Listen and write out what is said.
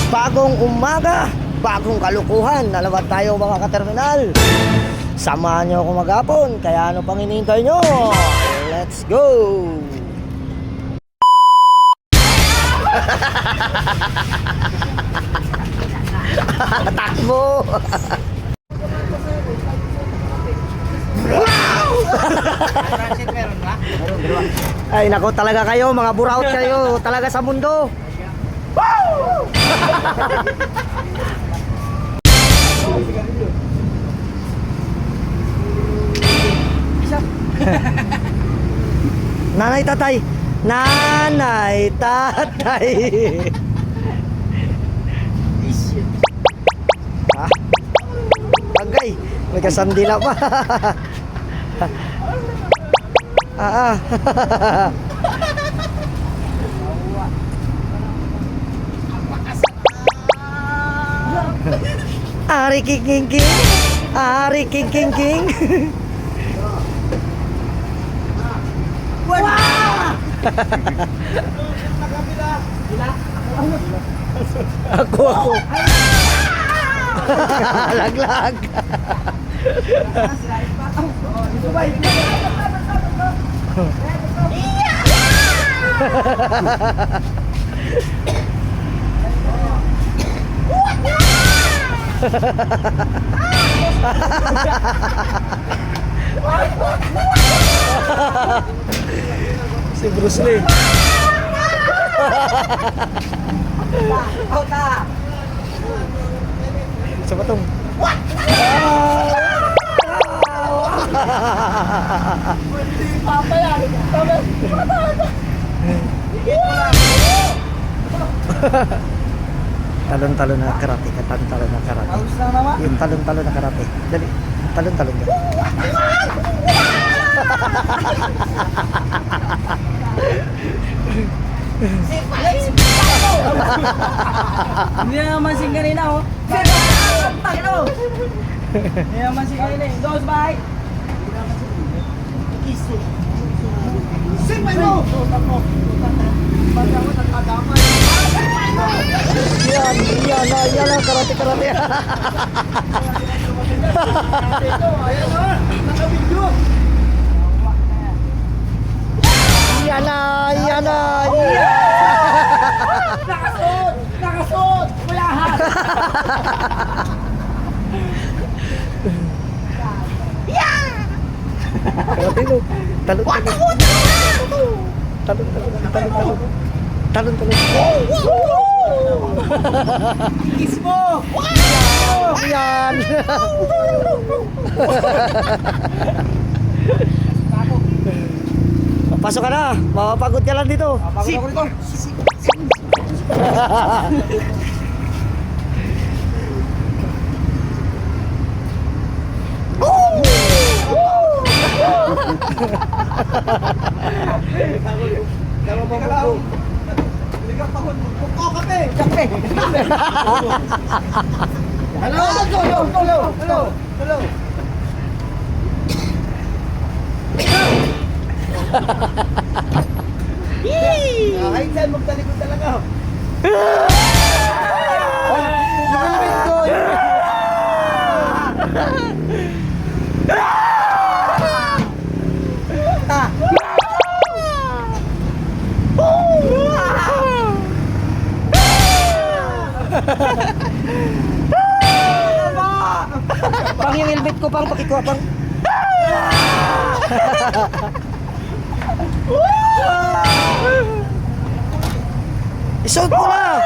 Bagong umaga, bagong kalukuhan. Nalabat tayo mga katerminal. Samahan nyo ako maghapon. Kaya ano pang hinihintay nyo? Let's go! Takbo! Ay nako, talaga kayo, mga buraot kayo talaga sa mundo. Nanay tatay, nanay tatay. Ah, bagay, may kasandila pa. Ah, Ari king king king, Ari king king king. Ako. Laglag. Si Bruce Lee. Sa batong. Talon-talon na karate, talon-talon na karate. Yung talon-talon na karate. Dali, talon-talon ka. Hindi naman sing kanina oh. Hindi naman sing kanina eh. Dos bye. Sing mo. Yan lang, karate. Yan na. Nakasod. Walahan. Karate lo. Talon. Kiss mo. Yan. Pasok ka na. Mapapagod ka lang dito. Pagod ako rito. Kape. Hello. Kahit saan magtalikod talaga. Pang yung helmet ko pang pakikuha pang. Isuot mo na.